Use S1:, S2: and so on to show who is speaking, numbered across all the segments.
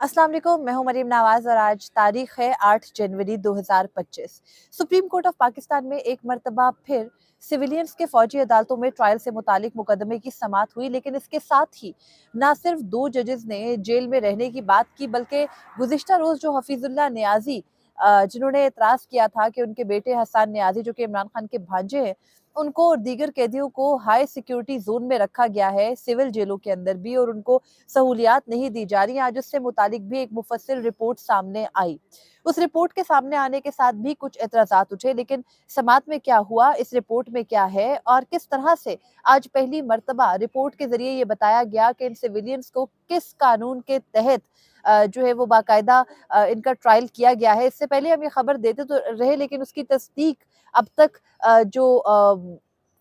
S1: अस्सलाम वालेकुम, मैं हूं मरीम नवाज और आज तारीख है 8 जनवरी 2025। सुप्रीम कोर्ट ऑफ पाकिस्तान में एक मरतबा फिर सिविलियंस के फौजी अदालतों में ट्रायल से मुतालिक मुकदमे की समाअत हुई, लेकिन इसके साथ ही ना सिर्फ 2 जजेस ने जेल में रहने की बात की, बल्कि गुज़िश्ता रोज़ जो हफीजुल्लाह नियाज़ी जिन्होंने एतराज़ किया था कि उनके बेटे हसन नियाज़ी जो कि इमरान खान के भांजे हैं, उनको और दीगर कैदियों को हाई सिक्योरिटी जोन में रखा गया है सिविल जेलों के अंदर भी, और उनको सहूलियात नहीं दी जा रही। आज उससे मुतालिक भी एक मुफस्सिल रिपोर्ट सामने आई। उस रिपोर्ट के सामने आने के साथ भी कुछ एतराज़ात उठे, लेकिन समाअत में क्या हुआ, इस रिपोर्ट में क्या है और किस तरह से आज पहली मर्तबा रिपोर्ट के जरिए ये बताया गया कि इन सिविलियंस को किस कानून के तहत जो है वो बाकायदा इनका ट्रायल किया गया है। इससे पहले हम ये खबर देते तो रहे, लेकिन उसकी तस्दीक अब तक जो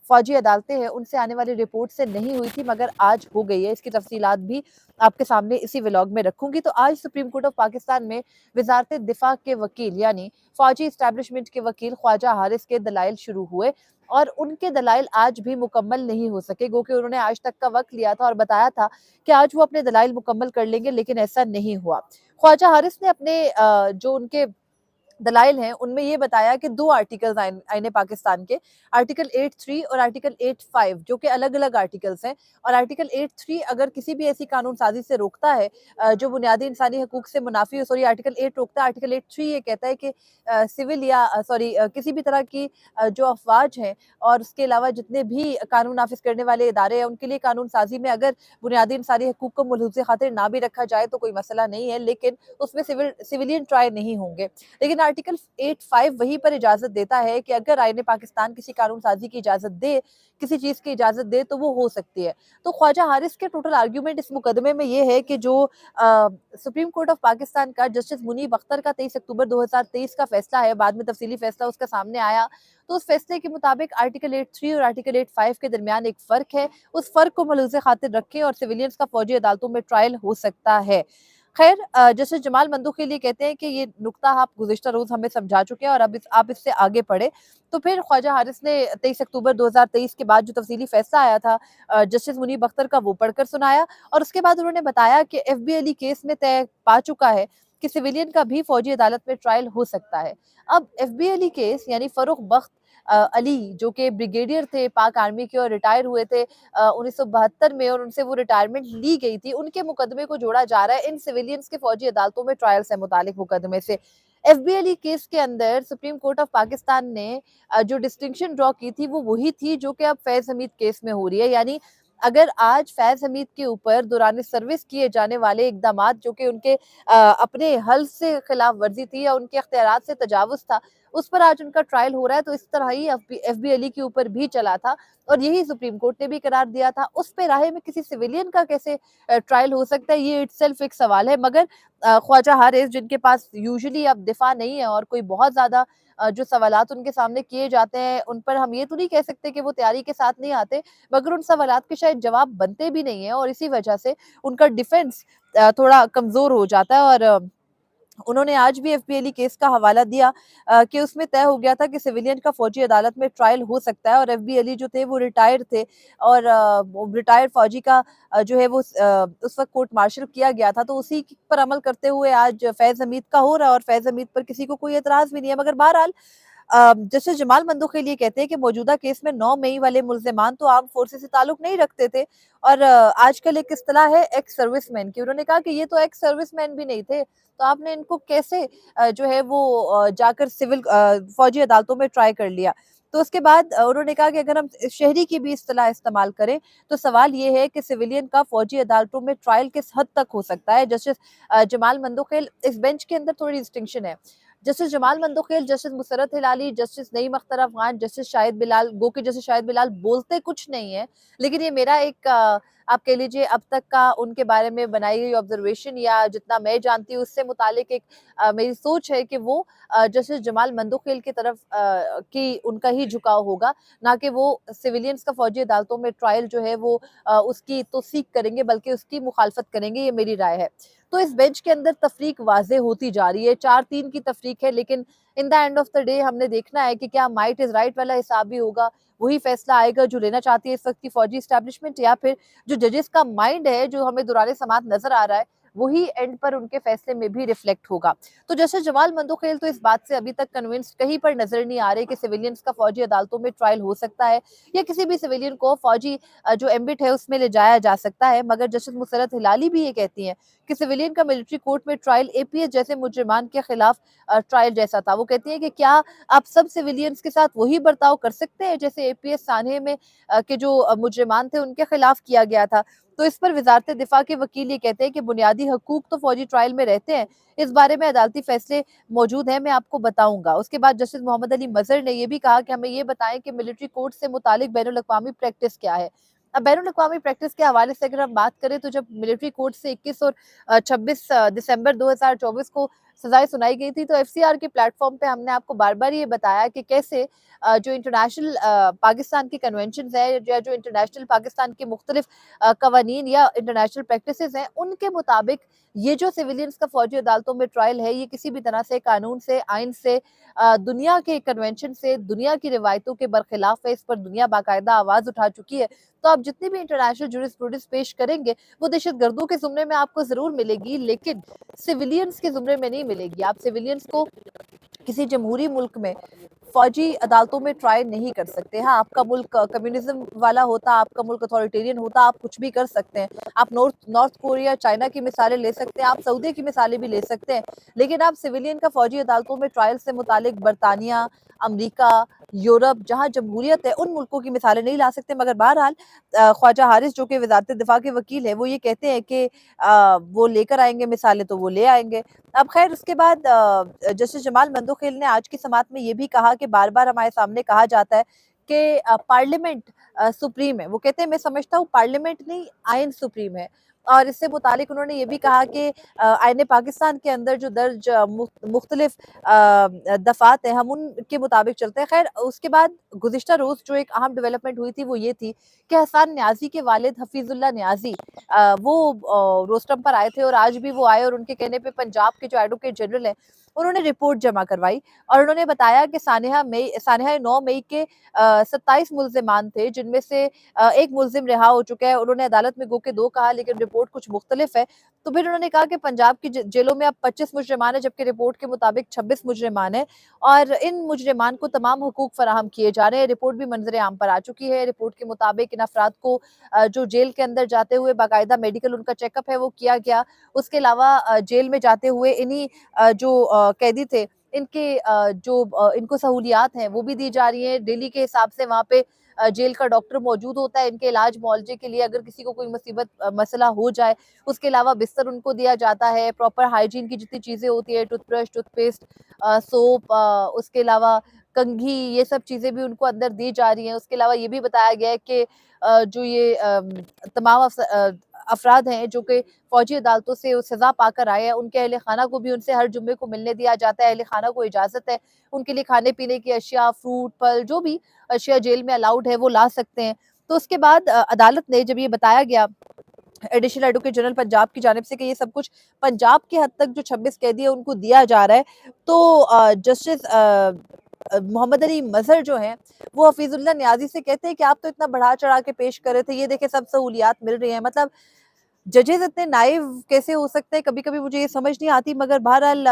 S1: फौजी अदालतें हैं उनसे आने वाली रिपोर्ट से नहीं हुई थी, मगर आज हो गई है। इसकी तफसीलात भी आपके सामने इसी व्लॉग में रखूंगी। तो आज सुप्रीम कोर्ट ऑफ पाकिस्तान में वजारत दिफा के वकील यानी फौजी इस्टेब्लिशमेंट के वकील ख्वाजा हारिस के दलाइल शुरू हुए, और उनके दलाइल आज भी मुकम्मल नहीं हो सके, क्योंकि उन्होंने आज तक का वक्त लिया था और बताया था कि आज वो अपने दलाइल मुकम्मल कर लेंगे, लेकिन ऐसा नहीं हुआ। ख्वाजा हारिस ने अपने जो उनके दलाइल हैं उनमें ये बताया कि 2 आर्टिकल्स आईने पाकिस्तान के, आर्टिकल 83 और आर्टिकल 85, जो कि अलग अलग आर्टिकल्स हैं। और आर्टिकल 83 अगर किसी भी ऐसी कानून साजी से रोकता है जो बुनियादी इंसानी हकूक से मुनाफी हो, सॉरी आर्टिकल 8 रोकता है, आर्टिकल 83 ये कहता है कि सिविल या किसी भी तरह की जो अफवाज हैं और उसके अलावा जितने भी कानून नाफिज करने वाले इदारे हैं उनके लिए कानून साजी में अगर बुनियादी इंसानी हकूक को मलहूज़ खातिर ना भी रखा जाए तो कोई मसला नहीं है, लेकिन उसमें सिविलियन ट्रायल नहीं होंगे। लेकिन आर्टिकल 85 वहीं पर इजाजत देता है कि अगर आईने पाकिस्तान किसी कानून साजी की इजाजत दे, किसी चीज की इजाजत दे, तो वो हो सकती है। तो ख्वाजा हारिस के टोटल आर्ग्यूमेंट इस मुकदमे में ये है कि जो सुप्रीम कोर्ट ऑफ पाकिस्तान का जस्टिस मुनीब अख्तर का 23 अक्टूबर 2023 का फैसला है, बाद में तफसीली फैसला उसका सामने आया, तो उस फैसले के मुताबिक आर्टिकल 83 और आर्टिकल 85 के दरमियान एक फर्क है। उस फर्क को मलूज़े खातिर रखें और सिविलियंस का फौजी अदालतों में ट्रायल हो सकता है। खैर, जस्टिस जमाल मंदुख के लिए कहते हैं कि ये नुक्ता आप गुज़िश्ता रोज़ हमें समझा चुके हैं और अब आप इससे आगे पढ़े। तो फिर ख्वाजा हारिस ने 23 अक्टूबर 2023 के बाद जो तफसीली फैसला आया था जस्टिस मुनीब अख्तर का, वो पढ़कर सुनाया, और उसके बाद उन्होंने बताया कि FB अली केस में तय पा चुका है कि सिविलियन का भी फौजी अदालत में ट्रायल हो सकता है। अब FB अली केस यानी फरूख बख्त अली जो कि ब्रिगेडियर थे पाक आर्मी के और रिटायर हुए थे 1972 में, और उनसे वो रिटायरमेंट ली गई थी, उनके मुकदमे को जोड़ा जा रहा है इन सिविलियंस के फौजी अदालतों में ट्रायल से मुतालिक मुकदमे से। FB अली केस के अंदर सुप्रीम कोर्ट ऑफ पाकिस्तान ने जो डिस्टिंक्शन ड्रॉ की थी वो वही थी जो कि अब फैज हमीद केस में हो रही है। यानी अगर आज फैज हमीद के ऊपर दौरान सर्विस किए जाने वाले इकदामात जो कि उनके अपने हल से खिलाफ वर्जी थी या उनके अख्तियारात से तजावुज था, उस पर आज उनका ट्रायल हो रहा है, तो इस तरह ही FB अली के ऊपर भी चला था और यही सुप्रीम कोर्ट ने भी करार दिया था। उस पे राहे में किसी सिविलियन का कैसे ट्रायल हो सकता है, ये इटसेल्फ एक सवाल है। मगर ख्वाजा हारिस जिनके पास यूजुअली अब दिफा नहीं है और कोई बहुत ज्यादा जो सवालात उनके सामने किए जाते हैं उन पर हम ये तो नहीं कह सकते कि वो तैयारी के साथ नहीं आते, मगर उन सवालात के शायद जवाब बनते भी नहीं है और इसी वजह से उनका डिफेंस थोड़ा कमजोर हो जाता है। और उन्होंने आज भी FB अली केस का हवाला दिया कि उसमें तय हो गया था कि सिविलियन का फौजी अदालत में ट्रायल हो सकता है, और FB अली जो थे वो रिटायर थे और रिटायर्ड फौजी का जो है वो उस वक्त कोर्ट मार्शल किया गया था, तो उसी पर अमल करते हुए आज फैज हमीद का हो रहा है और फैज हमीद पर किसी को कोई एतराज भी नहीं है। मगर बहरहाल जस्टिस जमाल मंदुख के लिए कहते हैं कि मौजूदा केस में 9 मई वाले मुल्जिमान तो आर्म फोर्सेस से ताल्लुक नहीं रखते थे, और आजकल एक इस्तिलाह है एक्स सर्विसमैन की। उन्होंने कहा कि ये तो एक्स सर्विसमैन भी नहीं थे, तो आपने इनको कैसे जो है वो जाकर सिविल फौजी अदालतों में ट्राई कर लिया। तो उसके बाद उन्होंने कहा कि अगर हम शहरी की भी इस्तिलाह इस्तेमाल करें तो सवाल ये है कि सिविलियन का फौजी अदालतों में ट्रायल किस हद तक हो सकता है। जस्टिस जमाल मंदुखेल, इस बेंच के अंदर थोड़ी डिस्टिंक्शन है। Justice Jamal Mandokhail, justice Musarrat Hilali, justice Naeem Akhtar Afghan, justice Shahid Bilal, गो के जस्टिस शाहिद बिलाल बोलते कुछ नहीं है, लेकिन ये मेरा एक आप कह लीजिए अब तक का उनके बारे में बनाई गई ऑब्जर्वेशन या जितना मैं जानती हूँ उससे मुतालिक एक मेरी सोच है कि वो जस्टिस जमाल मंदुखेल की तरफ की उनका ही झुकाव होगा, ना कि वो सिविलियंस का फौजी अदालतों में ट्रायल जो है वो उसकी तौसीक करेंगे, बल्कि उसकी मुखालफत करेंगे, ये मेरी राय है। तो इस बेंच के अंदर तफरीक वाज़ेह होती जा रही है, 4-3 की तफरीक है, लेकिन in the end of the day हमने देखना है कि क्या माइट इज राइट वाला हिसाब भी होगा, वही फैसला आएगा जो लेना चाहती है इस वक्त की फौजी एस्टैब्लिशमेंट, या फिर जो जजेस का माइंड है जो हमें दौरान समात नजर आ रहा है वही एंड पर उनके फैसले में भी रिफ्लेक्ट होगा। तो जस्टिस जमाल मंदोखेल तो इस बात से अभी तक कन्विंस्ड कहीं पर नजर नहीं आ रहे कि सिविलियंस का फौजी अदालतों में ट्रायल हो सकता है या किसी भी सिविलियन को फौजी जो एम्बिट है उसमें ले जाया जा सकता है। मगर जस्टिस मुसरत हिलाली भी ये कहती हैं कि सिविलियन का मिलिट्री कोर्ट में ट्रायल एपीएस जैसे मुजरिमान के खिलाफ ट्रायल जैसा था। वो कहती हैं कि क्या आप सब सिविलियंस के साथ वही बर्ताव कर सकते हैं जैसे एपीएस सानहे में के जो मुजरिमान थे उनके खिलाफ किया गया था। तो इस पर वजारत दिफा के वकील ये कहते हैं कि बुनियादी हकूक तो फौजी ट्रायल में रहते हैं, इस बारे में अदालती फैसले मौजूद हैं, मैं आपको बताऊंगा। उसके बाद जस्टिस मोहम्मद अली मजहर ने यह भी कहा कि हमें ये बताएं कि मिलिट्री कोर्ट से मुतालिक बैनुल अक़वामी प्रैक्टिस क्या है। अब बैनुल अक़वामी प्रैक्टिस के हवाले से अगर हम बात करें तो जब मिलिट्री कोर्ट से 21 और 26 दिसंबर 2024 को सजाएं सुनाई गई थी तो एफसीआर के प्लेटफॉर्म पे हमने आपको बार बार ये बताया कि कैसे जो इंटरनेशनल पाकिस्तान की कन्वेंशन है या जो इंटरनेशनल पाकिस्तान के मुख्तलिफ कवानीन या इंटरनेशनल प्रैक्टिसेस हैं उनके मुताबिक ये जो सिविलियंस का फौजी अदालतों में ट्रायल है ये किसी भी तरह से कानून से, आइन से, दुनिया के कन्वेंशन से, दुनिया की रिवायतों के बरखिलाफ है। इस पर दुनिया बाकायदा आवाज उठा चुकी है। तो आप जितनी भी इंटरनेशनल जूरिस्प्रूडेंस पेश करेंगे वो दहशतगर्दों के जुमरे में आपको जरूर मिलेगी, लेकिन सिविलियंस के जुमरे में नहीं मिलेगी। आप सिविलियंस को किसी जमहूरी मुल्क में फौजी अदालतों में ट्राई नहीं कर सकते। हाँ, आपका मुल्क कम्युनिज्म वाला होता, आपका मुल्क अथॉरिटेरियन होता, आप कुछ भी कर सकते हैं। आप नॉर्थ कोरिया, चाइना की मिसालें ले सकते हैं, आप सऊदी की मिसालें भी ले सकते हैं, लेकिन आप सिविलियन का फौजी अदालतों में ट्रायल से मुतालिक बरतानिया, अमरीका, यूरोप जहाँ जमहूरियत है उन मुल्कों की मिसालें नहीं ला सकते। मगर बहरहाल ख्वाजा हारिस जो कि वजारत दिफा के वकील है वो ये कहते हैं कि वो लेकर आएंगे मिसालें तो वो ले आएंगे। अब खैर उसके बाद जस्टिस जमाल मंदोखेल ने आज की समाअत में ये भी कहा कि बार बार हमारे सामने कहा जाता है कि पार्लियामेंट सुप्रीम है। वो कहते हैं मैं समझता हूँ पार्लियामेंट नहीं, आइन सुप्रीम है। और इससे मुतालिक उन्होंने ये भी कहा कि आईने पाकिस्तान के अंदर जो दर्ज मुख्तलिफ दफात हैं हम उनके मुताबिक चलते हैं। खैर उसके बाद गुज़िश्ता रोज़ जो एक अहम डेवलपमेंट हुई थी वो ये थी कि हसन न्याजी के वालिद हफीजुल्लाह न्याजी वो रोस्टम पर आए थे और आज भी वो आए और उनके कहने पे पंजाब के जो एडवोकेट जनरल हैं उन्होंने रिपोर्ट जमा करवाई और उन्होंने बताया कि सानिया 9 मई के 27 मुल्जिमान थे जिनमें से एक मुल्जिम रिहा हो चुका है। उन्होंने अदालत में गो के 2 कहा लेकिन रिपोर्ट कुछ मुख्तलिफ है। तो फिर उन्होंने कहा कि पंजाब की जेलों में अब 25 मुजरिमान है जबकि रिपोर्ट के मुताबिक 26 मुजरिमान है और इन मुजरिमान को तमाम हुकूक फराहम किए जा रहे हैं। रिपोर्ट भी मंजर आम पर आ चुकी है। रिपोर्ट के मुताबिक इन अफराद को जो जेल के अंदर जाते हुए बाकायदा मेडिकल उनका चेकअप है वो किया गया। उसके अलावा जेल में जाते हुए इन्हीं जो कैदी थे इनके जो इनको सहूलियात हैं वो भी दी जा रही हैं। डेली के हिसाब से वहाँ पे जेल का डॉक्टर मौजूद होता है इनके इलाज मुआवजे के लिए अगर किसी को कोई मुसीबत मसला हो जाए। उसके अलावा बिस्तर उनको दिया जाता है, प्रॉपर हाइजीन की जितनी चीज़ें होती है, टूथब्रश, टूथपेस्ट, सोप, उसके अलावा कंघी, ये सब चीज़ें भी उनको अंदर दी जा रही हैं। उसके अलावा ये भी बताया गया है कि जो ये तमाम अफराद हैं जो कि फौजी अदालतों से सजा पाकर आए हैं उनके अहले खाना को भी उनसे हर जुम्मे को मिलने दिया जाता है। अहले खाना को इजाज़त है उनके लिए खाने पीने की अशिया, फ्रूट, फल जो भी अशिया जेल में अलाउड है वो ला सकते हैं। तो उसके बाद अदालत ने जब ये बताया गया एडिशनल एडवोकेट जनरल पंजाब की जानिब से कि ये सब कुछ पंजाब की हद तक जो 26 कैदी है उनको दिया जा रहा है, तो जस्टिस मोहम्मद अली मजहर जो हैं वो हफीजुल्लाह न्याजी से कहते हैं कि आप तो इतना बढ़ा चढ़ा के पेश कर रहे थे, ये देखे सब सहूलियात मिल रही हैं। मतलब जजेस इतने नाइव कैसे हो सकते हैं कभी कभी मुझे ये समझ नहीं आती। मगर बहरहाल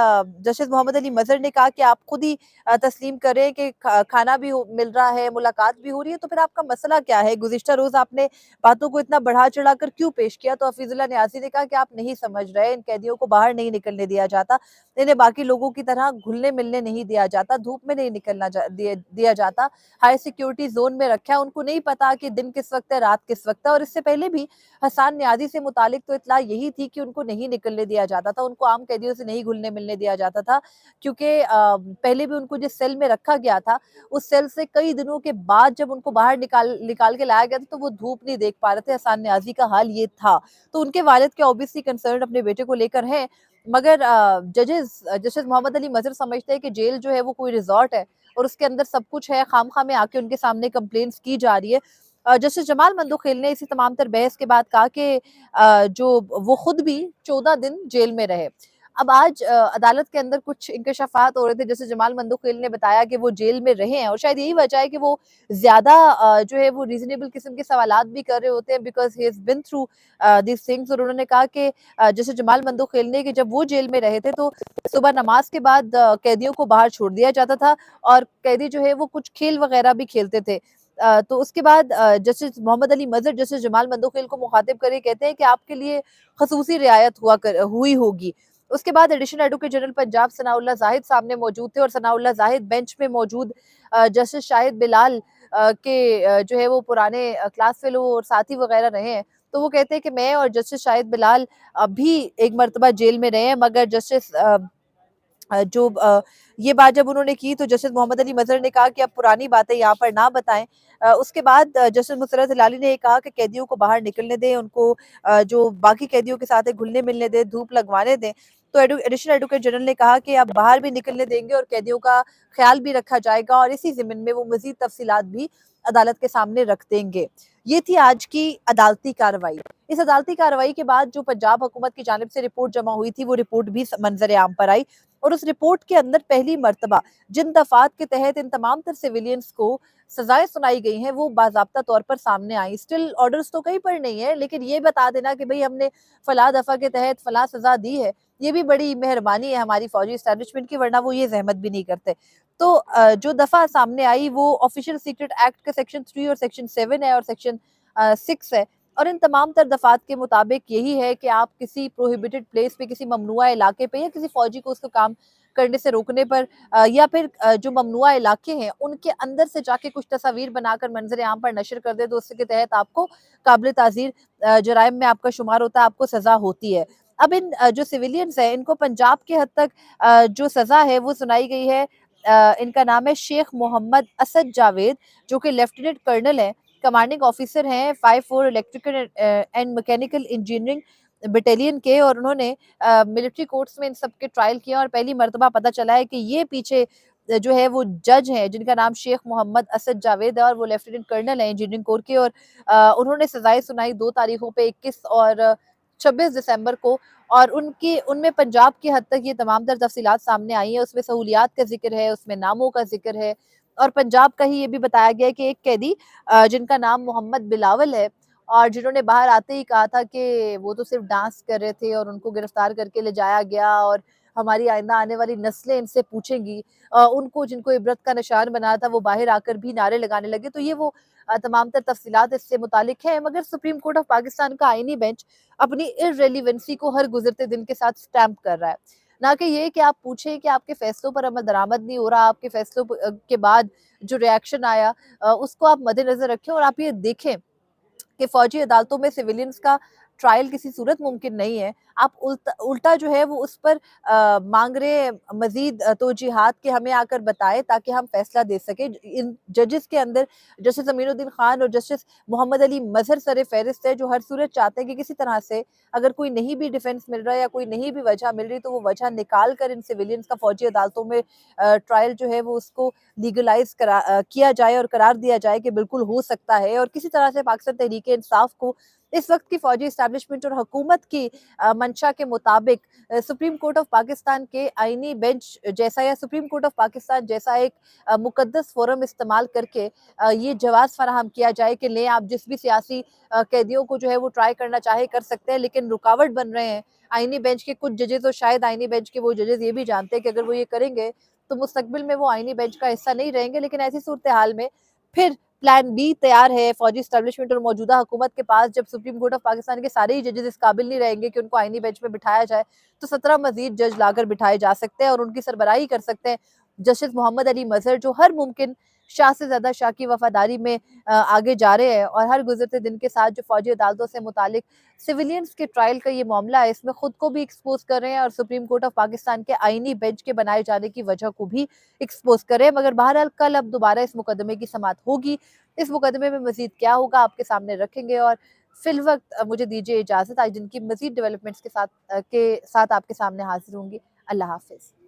S1: जस्टिस मोहम्मद अली मजहर ने कहा कि आप खुद ही तस्लीम करें कि खाना भी मिल रहा है, मुलाकात भी हो रही है, तो फिर आपका मसला क्या है? गुज़िश्ता रोज आपने बातों को इतना बढ़ा चढ़ा कर क्यों पेश किया? तो हफीजुल्लाह न्याजी ने कहा कि आप नहीं समझ रहे, इन कैदियों को बाहर नहीं निकलने दिया जाता, इन्हें बाकी लोगों की तरह घुलने मिलने नहीं दिया जाता, धूप में नहीं निकलना दिया जाता, हाई सिक्योरिटी जोन में रखा है। उनको नहीं पता कि दिन किस वक्त है, रात किस वक्त है। और इससे पहले भी हसन न्याजी से मुतालिक तो इत्तला यही थी कि उनको नहीं निकलने दिया जाता था, उनको आम कैदियों से नहीं घुलने मिलने दिया जाता था, क्योंकि पहले भी उनको जिस सेल में रखा गया था उस सेल से कई दिनों के बाद जब उनको बाहर निकाल के लाया गया था तो वो धूप नहीं देख पा रहे थे। हसन न्याजी का हाल ये था। तो उनके वालिद के ऑब्वियसली कंसर्न अपने बेटे को लेकर है। मगर जस्टिस मोहम्मद अली मजहर समझते हैं कि जेल जो है वो कोई रिजॉर्ट है और उसके अंदर सब कुछ है, खामखा में आके उनके सामने कंप्लेंट्स की जा रही है। जस्टिस जमाल मंदोखेल ने इसी तमाम तर बहस के बाद कहा कि जो वो खुद भी 14 दिन जेल में रहे। اب آج عدالت کے اندر کچھ انکشافات ہو رہے تھے، جیسے جمال مندوخیل نے بتایا کہ وہ جیل میں رہے ہیں، اور شاید یہی وجہ ہے کہ وہ زیادہ جو ہے وہ ریزنیبل قسم کے سوالات بھی کر رہے ہوتے ہیں، because he has been through these things. اور انہوں نے کہا کہ جیسے جمال مندوخیل نے کہ جب وہ جیل میں رہے تھے تو صبح نماز کے بعد قیدیوں کو باہر چھوڑ دیا جاتا تھا، اور قیدی جو ہے وہ کچھ کھیل وغیرہ بھی کھیلتے تھے. تو اس کے بعد جسٹس محمد علی مظہر جسٹس جمال مندوخیل کو مخاطب کرے کہتے ہیں کہ آپ کے لیے خصوصی رعایت ہوئی ہوگی. اس کے بعد ایڈیشنل ایڈوکیٹ جنرل پنجاب ثناء اللہ زاہد سامنے موجود تھے، اور ثناء اللہ زاہد بینچ پہ موجود جسٹس شاہد بلال کے جو ہے وہ پرانے کلاس فیلو اور ساتھی وغیرہ رہے ہیں. تو وہ کہتے ہیں کہ میں اور جسٹس شاہد بلال بھی ایک مرتبہ جیل میں رہے ہیں، مگر جسٹس جو یہ بات جب انہوں نے کی تو جسٹس محمد علی مظہر نے کہا کہ اب پرانی باتیں یہاں پر نہ بتائیں. اس کے بعد جسٹس مسرت ہلالی نے یہ کہا کہ قیدیوں کو باہر نکلنے دیں، ان کو جو باقی قیدیوں کے ساتھ گھلنے ملنے دیں، دھوپ لگوانے دیں. تو ایڈیشنل ایڈوکیٹ جنرل نے کہا کہ اب باہر بھی نکلنے دیں گے اور قیدیوں کا خیال بھی رکھا جائے گا، اور اسی ضمن میں وہ مزید تفصیلات بھی عدالت کے سامنے رکھ دیں گے. یہ تھی آج کی عدالتی کارروائی. اس عدالتی کارروائی کے بعد جو پنجاب حکومت کی جانب سے رپورٹ جمع ہوئی تھی وہ رپورٹ بھی منظر عام پر آئی، اور اس رپورٹ کے اندر پہلی مرتبہ جن دفعات کے تحت ان تمام تر سیویلینز کو سزائیں سنائی گئی ہیں وہ باضابطہ طور پر سامنے آئی. اسٹل آرڈرز تو کہیں پر نہیں ہے، لیکن یہ بتا دینا کہ بھئی ہم نے فلاں دفعہ کے تحت فلاں سزا دی ہے، یہ بھی بڑی مہربانی ہے ہماری فوجی اسٹیبلشمنٹ کی، ورنہ وہ یہ زحمت بھی نہیں کرتے. تو جو دفعہ سامنے آئی وہ آفیشل سیکرٹ ایکٹ کا سیکشن 3 اور سیکشن 7 ہے اور سیکشن 6 ہے. اور ان تمام تر دفعات کے مطابق یہی ہے کہ آپ کسی پروہیبیٹڈ پلیس پہ، کسی ممنوعہ علاقے پہ، یا کسی فوجی کو اس کو کام کرنے سے روکنے پر، یا پھر جو ممنوعہ علاقے ہیں ان کے اندر سے جا کے کچھ تصاویر بنا کر منظر عام پر نشر کر دے تو اس کے تحت آپ کو قابل تعزیر جرائم میں آپ کا شمار ہوتا ہے، آپ کو سزا ہوتی ہے. اب ان جو سیویلینز ہیں ان کو پنجاب کے حد تک جو سزا ہے وہ سنائی گئی ہے. ان کا نام ہے شیخ محمد اسد جاوید، جو کہ لیفٹیننٹ کرنل ہیں، کمانڈنگ آفیسر ہیں 54 electrical and mechanical engineering battalion کے، اور انہوں نے ملٹری کورٹس میں ان سب کے ٹرائل کیا، اور پہلی مرتبہ پتہ چلا ہے کہ یہ پیچھے جو ہے وہ جج ہیں جن کا نام شیخ محمد اسد جاوید ہے، اور وہ لیفٹیننٹ کرنل ہیں انجینئرنگ کور کے، اور انہوں نے سزائیں سنائی 2 تاریخوں پہ 21 اور 26 دسمبر کو. اور ان میں پنجاب کی حد تک یہ تمام تر تفصیلات سامنے آئی ہیں. اس میں سہولیات کا ذکر ہے، اس میں ناموں کا ذکر ہے، اور پنجاب کا ہی یہ بھی بتایا گیا ہے کہ ایک قیدی جن کا نام محمد بلاول ہے، اور جنہوں نے باہر آتے ہی کہا تھا کہ وہ تو صرف ڈانس کر رہے تھے اور ان کو گرفتار کر کے لے جایا گیا، اور ہماری آئندہ آنے والی نسلیں ان سے پوچھیں گی. ان کو جن کو عبرت کا نشان بنا تھا وہ باہر آ کر بھی نعرے لگانے لگے. تو یہ وہ تمام تر تفصیلات اس سے متعلق ہیں. مگر سپریم کورٹ آف پاکستان کا آئینی بینچ اپنی ارریلیونسی کو ہر گزرتے دن کے ساتھ سٹیمپ کر رہا ہے. نہ کہ یہ کہ آپ پوچھیں کہ آپ کے فیصلوں پر عمل درآمد نہیں ہو رہا، آپ کے فیصلوں کے بعد جو ریاکشن آیا اس کو آپ مد نظر رکھیں، اور آپ یہ دیکھیں کہ فوجی عدالتوں میں سیویلینز کا ٹرائل کسی صورت ممکن نہیں ہے. آپ الٹا جو ہے وہ اس پر مانگ رہے مزید توجیحات کہ ہمیں آ کر بتائے تاکہ ہم فیصلہ دے سکیں. ان ججز کے اندر جسٹس امین الدین خان اور جسٹس محمد علی مظہر سر فہرست ہے، جو ہر صورت چاہتے ہیں کہ کسی طرح سے اگر کوئی نہیں بھی ڈیفنس مل رہا ہے یا کوئی نہیں بھی وجہ مل رہی تو وہ وجہ نکال کر ان سیویلینز کا فوجی عدالتوں میں ٹرائل جو ہے وہ اس کو لیگلائز کیا جائے اور قرار دیا جائے کہ بالکل ہو سکتا ہے. اور کسی طرح سے پاکستان تحریک انصاف کو اس وقت کی فوجی اسٹیبلشمنٹ اور حکومت کی منشا کے مطابق سپریم کورٹ آف پاکستان کے آئینی بینچ جیسا یا سپریم کورٹ آف پاکستان جیسا ایک مقدس فورم استعمال کر کے یہ جواز فراہم کیا جائے کہ لیں آپ جس بھی سیاسی قیدیوں کو جو ہے وہ ٹرائی کرنا چاہے کر سکتے ہیں. لیکن رکاوٹ بن رہے ہیں آئینی بینچ کے کچھ ججز، اور شاید آئینی بینچ کے وہ ججز یہ بھی جانتے ہیں کہ اگر وہ یہ کریں گے تو مستقبل میں وہ آئینی بینچ کا حصہ نہیں رہیں گے. لیکن ایسی صورتحال میں پھر پلان بی تیار ہے فوجی اسٹیبلشمنٹ اور موجودہ حکومت کے پاس. جب سپریم کورٹ آف پاکستان کے سارے ہی ججز اس قابل نہیں رہیں گے کہ ان کو آئینی بینچ میں بٹھایا جائے تو 17 مزید جج لا کر بٹھائے جا سکتے ہیں اور ان کی سربراہی کر سکتے ہیں جسٹس محمد علی مظہر، جو ہر ممکن شاہ سے زیادہ شاہ کی وفاداری میں آگے جا رہے ہیں. اور ہر گزرتے دن کے ساتھ جو فوجی عدالتوں سے متعلق سیویلینز کے ٹرائل کا یہ معاملہ ہے اس میں خود کو بھی ایکسپوز کر رہے ہیں اور سپریم کورٹ آف پاکستان کے آئینی بینچ کے بنائے جانے کی وجہ کو بھی ایکسپوز کر رہے ہیں. مگر بہرحال کل اب دوبارہ اس مقدمے کی سماعت ہوگی. اس مقدمے میں مزید کیا ہوگا آپ کے سامنے رکھیں گے، اور فی الوقت مجھے دیجیے اجازت، آج جن کی مزید ڈیولپمنٹس کے ساتھ آپ کے سامنے حاضر ہوں گی. اللہ حافظ.